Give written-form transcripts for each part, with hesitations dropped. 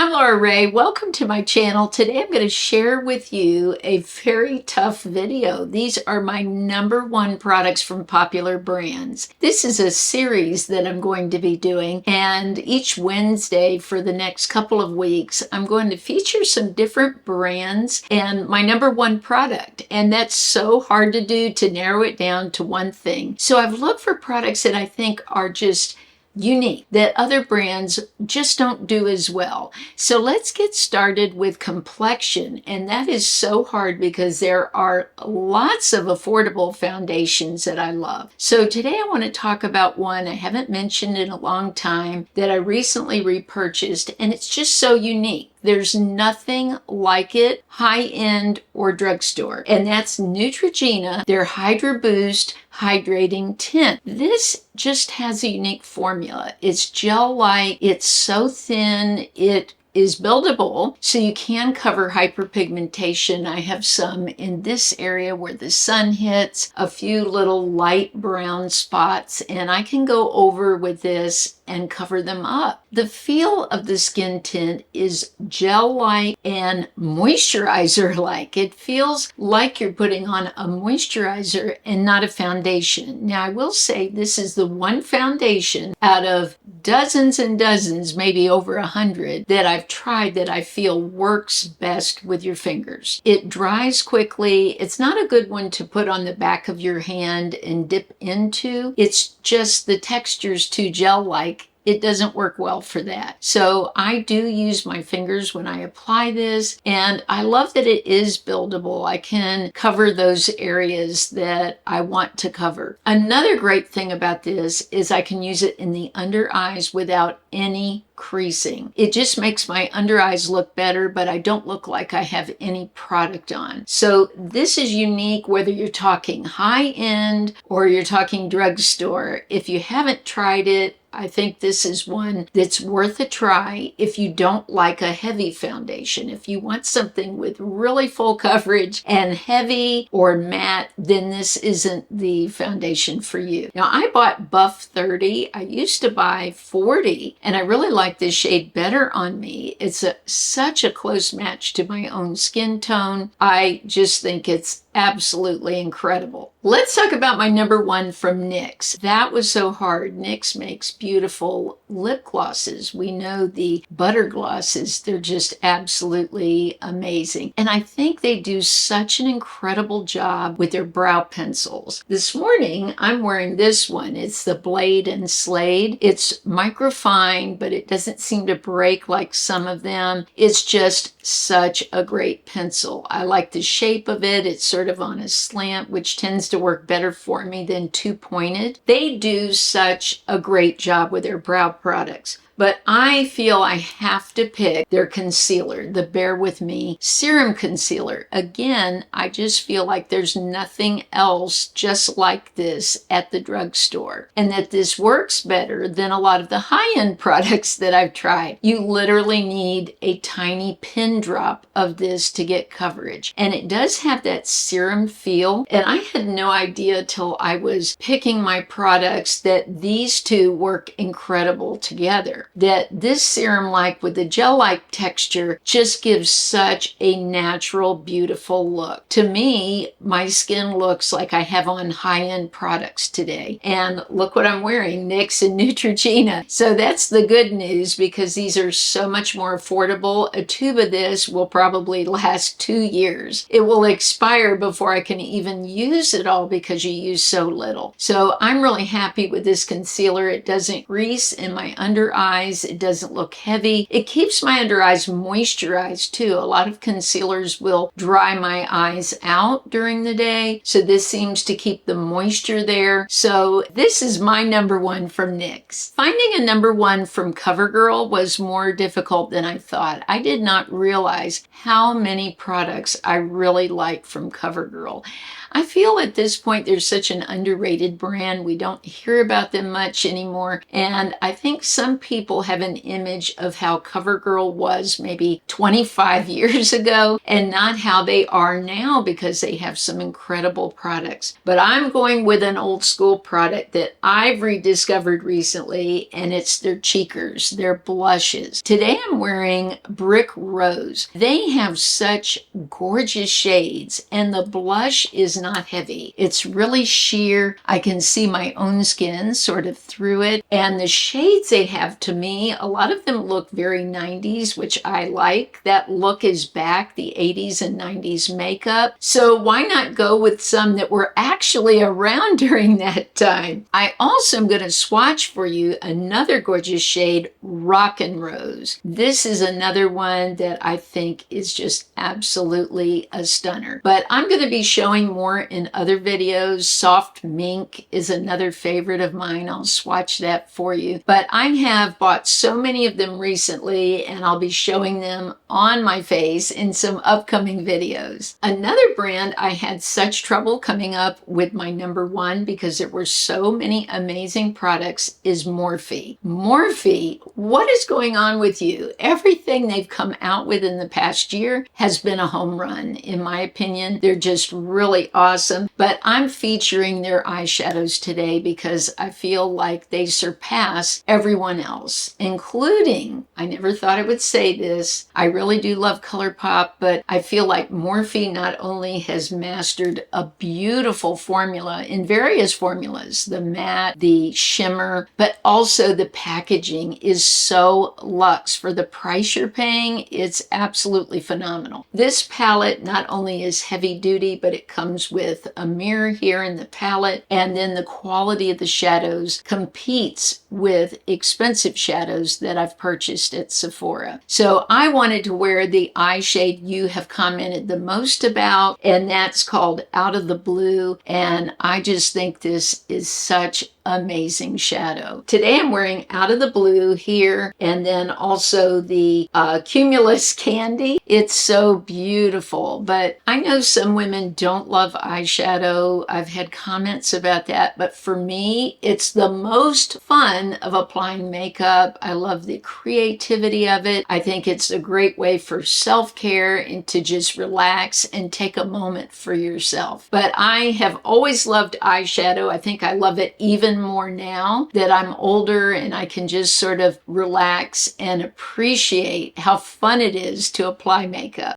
I'm Laura Ray. Welcome to my channel. Today I'm going to share with you a very tough video. These are my #1 products from popular brands. This is a series that I'm going to be doing, and each Wednesday for the next couple of weeks I'm going to feature some different brands and my #1 product. And that's so hard to do, to narrow it down to one thing. So I've looked for products that I think are just unique, that other brands just don't do as well. So let's get started with complexion. And that is so hard because there are lots of affordable foundations that I love. So today I want to talk about one I haven't mentioned in a long time that I recently repurchased, and it's just so unique. There's nothing like it, high-end or drugstore, and that's Neutrogena, their Hydra Boost Hydrating Tint. This just has a unique formula. It's gel-like, it's so thin, it is buildable, so you can cover hyperpigmentation. I have some in this area where the sun hits, a few little light brown spots, and I can go over with this and cover them up. The feel of the skin tint is gel-like and moisturizer-like. It feels like you're putting on a moisturizer and not a foundation. Now, I will say this is the one foundation out of dozens and dozens, maybe over 100, that I've tried that I feel works best with your fingers. It dries quickly. It's not a good one to put on the back of your hand and dip into. It's just the texture's too gel-like. It doesn't work well for that. So I do use my fingers when I apply this, and I love that it is buildable. I can cover those areas that I want to cover. Another great thing about this is I can use it in the under eyes without any creasing. It just makes my under eyes look better, but I don't look like I have any product on. So this is unique whether you're talking high-end or you're talking drugstore. If you haven't tried it, I think this is one that's worth a try if you don't like a heavy foundation. If you want something with really full coverage and heavy or matte, then this isn't the foundation for you. Now, I bought Buff 30. I used to buy 40, and I really like this shade better on me. It's such a close match to my own skin tone. I just think it's absolutely incredible. Let's talk about my #1 from NYX. That was so hard. NYX makes beautiful lip glosses. We know the butter glosses. They're just absolutely amazing. And I think they do such an incredible job with their brow pencils. This morning, I'm wearing this one. It's the Blade and Slade. It's microfine, but it doesn't seem to break like some of them. It's just such a great pencil. I like the shape of it. It's sort of on a slant, which tends to work better for me than too pointed. They do such a great job with their brow products. But I feel I have to pick their concealer, the Bear With Me Serum Concealer. Again, I just feel like there's nothing else just like this at the drugstore, and that this works better than a lot of the high-end products that I've tried. You literally need a tiny pin drop of this to get coverage, and it does have that serum feel, and I had no idea till I was picking my products that these two work incredible together. That this serum, like with the gel-like texture, just gives such a natural, beautiful look. To me, my skin looks like I have on high-end products today. And look what I'm wearing, NYX and Neutrogena. So that's the good news, because these are so much more affordable. A tube of this will probably last 2 years. It will expire before I can even use it all because you use so little. So I'm really happy with this concealer. It doesn't grease in my under eyes. It doesn't look heavy. It keeps my under eyes moisturized too. A lot of concealers will dry my eyes out during the day, so this seems to keep the moisture there. So this is my #1 from NYX. Finding a #1 from CoverGirl was more difficult than I thought. I did not realize how many products I really like from CoverGirl. I feel at this point they're such an underrated brand. We don't hear about them much anymore, and I think some people people have an image of how CoverGirl was maybe 25 years ago and not how they are now, because they have some incredible products. But I'm going with an old school product that I've rediscovered recently, and it's their cheekers, their blushes. Today I'm wearing Brick Rose. They have such gorgeous shades, and the blush is not heavy. It's really sheer. I can see my own skin sort of through it, and the shades they have, to me, a lot of them look very 90s, which I like. That look is back, the 80s and 90s makeup. So why not go with some that were actually around during that time? I also am going to swatch for you another gorgeous shade, Rockin' Rose. This is another one that I think is just absolutely a stunner. But I'm going to be showing more in other videos. Soft Mink is another favorite of mine. I'll swatch that for you. But I have bought so many of them recently, and I'll be showing them on my face in some upcoming videos. Another brand I had such trouble coming up with my number one because there were so many amazing products is Morphe. Morphe, what is going on with you? Everything they've come out with in the past year has been a home run, in my opinion. They're just really awesome. But I'm featuring their eyeshadows today because I feel like they surpass everyone else, including, I never thought I would say this, I really do love ColourPop, but I feel like Morphe not only has mastered a beautiful formula in various formulas, the matte, the shimmer, but also the packaging is so luxe. For the price you're paying, it's absolutely phenomenal. This palette not only is heavy duty, but it comes with a mirror here in the palette, and then the quality of the shadows competes with expensive shadows that I've purchased at Sephora. So I wanted to wear the eye shade you have commented the most about, and that's called Out of the Blue, and I just think this is such amazing shadow. Today I'm wearing Out of the Blue here, and then also the Cumulus Candy. It's so beautiful, but I know some women don't love eyeshadow. I've had comments about that, but for me, it's the most fun of applying makeup. I love the creativity of it. I think it's a great way for self-care and to just relax and take a moment for yourself. But I have always loved eyeshadow. I think I love it even more now that I'm older and I can just sort of relax and appreciate how fun it is to apply makeup.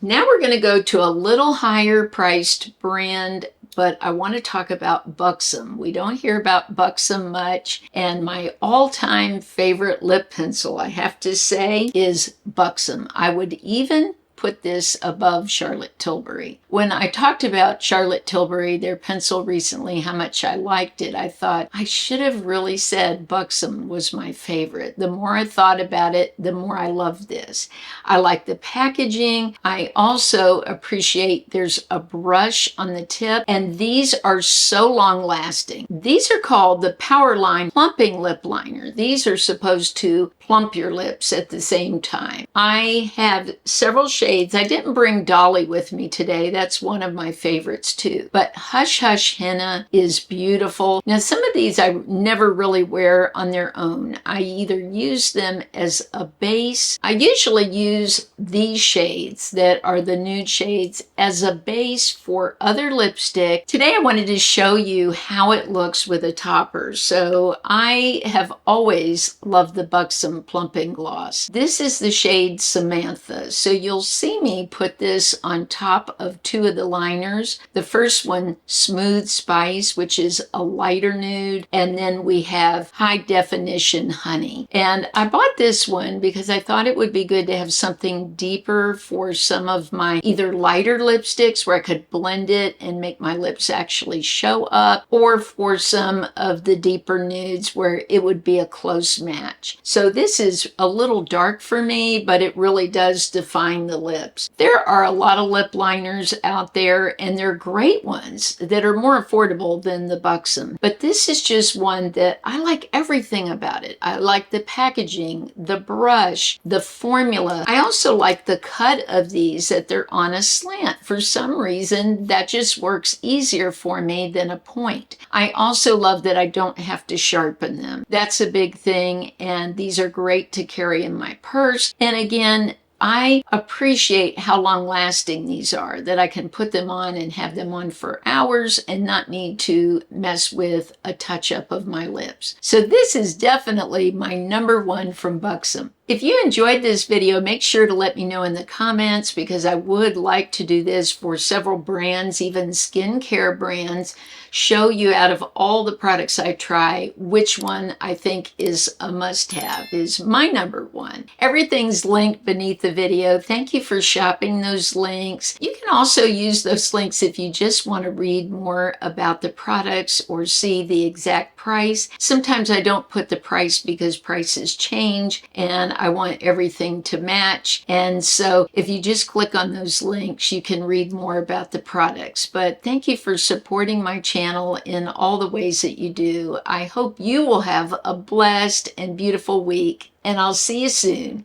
Now we're going to go to a little higher priced brand, but I want to talk about Buxom. We don't hear about Buxom much, and my all-time favorite lip pencil, I have to say, is Buxom. I would even put this above Charlotte Tilbury. When I talked about Charlotte Tilbury, their pencil recently, how much I liked it, I thought I should have really said Buxom was my favorite. The more I thought about it, the more I loved this. I like the packaging. I also appreciate there's a brush on the tip, and these are so long lasting. These are called the Powerline Plumping Lip Liner. These are supposed to plump your lips at the same time. I have several shades. I didn't bring Dolly with me today. That's one of my favorites too. But Hush Hush Henna is beautiful. Now, some of these I never really wear on their own. I either use them as a base. I usually use these shades that are the nude shades as a base for other lipstick. Today I wanted to show you how it looks with a topper. So I have always loved the Buxom Plumping Gloss. This is the shade Samantha. So you'll see me put this on top of two of the liners. The first one, Smooth Spice, which is a lighter nude, and then we have High Definition Honey. And I bought this one because I thought it would be good to have something deeper for some of my either lighter lipsticks where I could blend it and make my lips actually show up, or for some of the deeper nudes where it would be a close match. So this this is a little dark for me, but it really does define the lips. There are a lot of lip liners out there, and they're great ones that are more affordable than the Buxom. But this is just one that I like everything about it. I like the packaging, the brush, the formula. I also like the cut of these, that they're on a slant. For some reason, that just works easier for me than a point. I also love that I don't have to sharpen them. That's a big thing, and these are great to carry in my purse. And again, I appreciate how long lasting these are, that I can put them on and have them on for hours and not need to mess with a touch up of my lips. So this is definitely my number one from Buxom. If you enjoyed this video, make sure to let me know in the comments, because I would like to do this for several brands, even skincare brands, show you out of all the products I try, which one I think is a must-have, is my number one. Everything's linked beneath the video. Thank you for shopping those links. You can also use those links if you just want to read more about the products or see the exact price. Sometimes I don't put the price because prices change and I want everything to match. And so if you just click on those links, you can read more about the products. But thank you for supporting my channel in all the ways that you do. I hope you will have a blessed and beautiful week, and I'll see you soon.